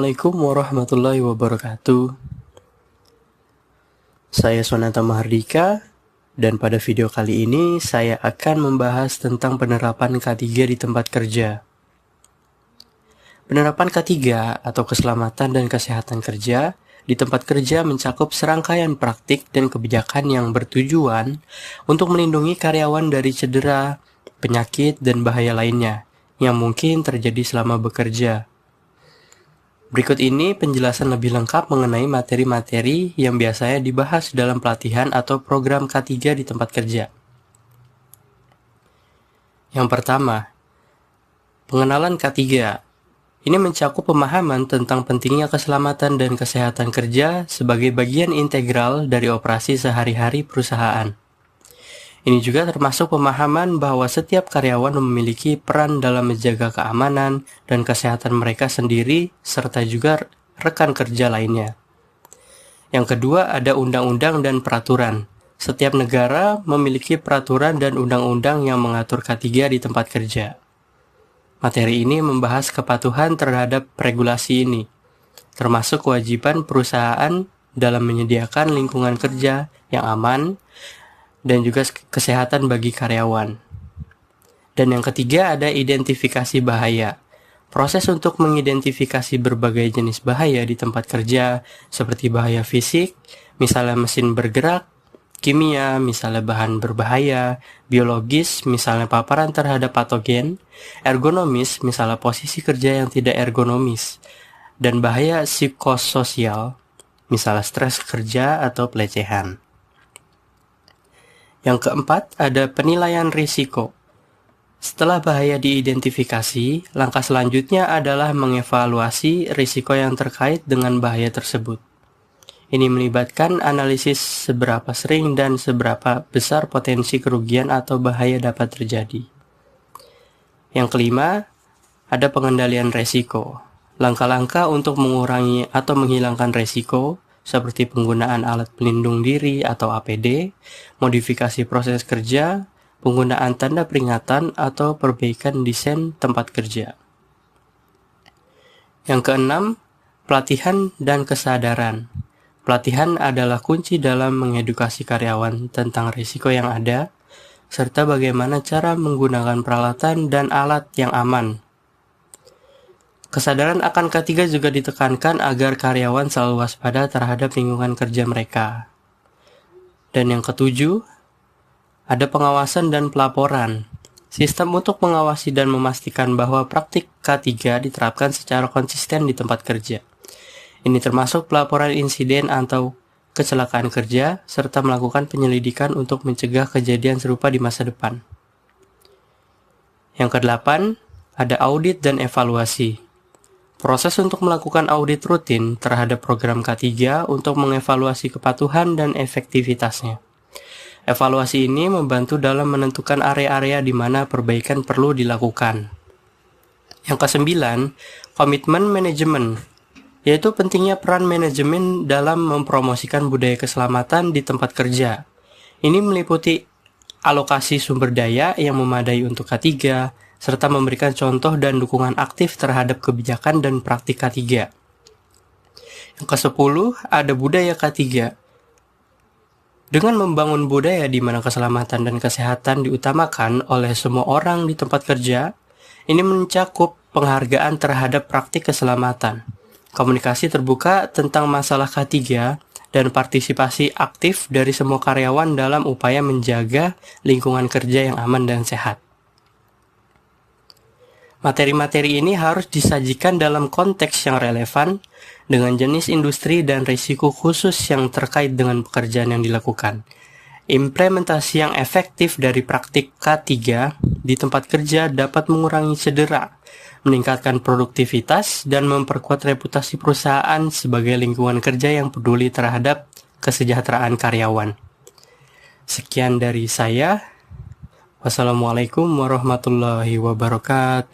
Assalamualaikum warahmatullahi wabarakatuh. Saya Sonata Mahardika, dan pada video kali ini saya akan membahas tentang penerapan K3 di tempat kerja. Penerapan K3 atau keselamatan dan kesehatan kerja di tempat kerja mencakup serangkaian praktik dan kebijakan yang bertujuan untuk melindungi karyawan dari cedera, penyakit, dan bahaya lainnya yang mungkin terjadi selama bekerja. Berikut ini penjelasan lebih lengkap mengenai materi-materi yang biasanya dibahas dalam pelatihan atau program K3 di tempat kerja. Yang pertama, pengenalan K3. Ini mencakup pemahaman tentang pentingnya keselamatan dan kesehatan kerja sebagai bagian integral dari operasi sehari-hari perusahaan. Ini juga termasuk pemahaman bahwa setiap karyawan memiliki peran dalam menjaga keamanan dan kesehatan mereka sendiri, serta juga rekan kerja lainnya. Yang kedua, ada undang-undang dan peraturan. Setiap negara memiliki peraturan dan undang-undang yang mengatur K3 di tempat kerja. Materi ini membahas kepatuhan terhadap regulasi ini, termasuk kewajiban perusahaan dalam menyediakan lingkungan kerja yang aman, dan juga kesehatan bagi karyawan. Dan yang ketiga ada identifikasi bahaya. Proses untuk mengidentifikasi berbagai jenis bahaya di tempat kerja seperti bahaya fisik, misalnya mesin bergerak, kimia, misalnya bahan berbahaya, biologis, misalnya paparan terhadap patogen, ergonomis, misalnya posisi kerja yang tidak ergonomis, dan bahaya psikososial, misalnya stres kerja atau pelecehan. Yang keempat, ada penilaian risiko. Setelah bahaya diidentifikasi, langkah selanjutnya adalah mengevaluasi risiko yang terkait dengan bahaya tersebut. Ini melibatkan analisis seberapa sering dan seberapa besar potensi kerugian atau bahaya dapat terjadi. Yang kelima, ada pengendalian risiko. Langkah-langkah untuk mengurangi atau menghilangkan risiko seperti penggunaan alat pelindung diri atau APD, modifikasi proses kerja, penggunaan tanda peringatan, atau perbaikan desain tempat kerja. Yang keenam, pelatihan dan kesadaran. Pelatihan adalah kunci dalam mengedukasi karyawan tentang risiko yang ada, serta bagaimana cara menggunakan peralatan dan alat yang aman. Kesadaran akan K3 juga ditekankan agar karyawan selalu waspada terhadap lingkungan kerja mereka. Dan yang ketujuh, ada pengawasan dan pelaporan. Sistem untuk mengawasi dan memastikan bahwa praktik K3 diterapkan secara konsisten di tempat kerja. Ini termasuk pelaporan insiden atau kecelakaan kerja, serta melakukan penyelidikan untuk mencegah kejadian serupa di masa depan. Yang kedelapan, ada audit dan evaluasi. Proses untuk melakukan audit rutin terhadap program K3 untuk mengevaluasi kepatuhan dan efektivitasnya. Evaluasi ini membantu dalam menentukan area-area di mana perbaikan perlu dilakukan. Yang kesembilan, komitmen manajemen, yaitu pentingnya peran manajemen dalam mempromosikan budaya keselamatan di tempat kerja. Ini meliputi alokasi sumber daya yang memadai untuk K3, serta memberikan contoh dan dukungan aktif terhadap kebijakan dan praktik K3. Yang ke-10, ada budaya K3. Dengan membangun budaya di mana keselamatan dan kesehatan diutamakan oleh semua orang di tempat kerja, ini mencakup penghargaan terhadap praktik keselamatan, komunikasi terbuka tentang masalah K3, dan partisipasi aktif dari semua karyawan dalam upaya menjaga lingkungan kerja yang aman dan sehat. Materi-materi ini harus disajikan dalam konteks yang relevan dengan jenis industri dan risiko khusus yang terkait dengan pekerjaan yang dilakukan. Implementasi yang efektif dari praktik K3 di tempat kerja dapat mengurangi cedera, meningkatkan produktivitas, dan memperkuat reputasi perusahaan sebagai lingkungan kerja yang peduli terhadap kesejahteraan karyawan. Sekian dari saya. Wassalamualaikum warahmatullahi wabarakatuh.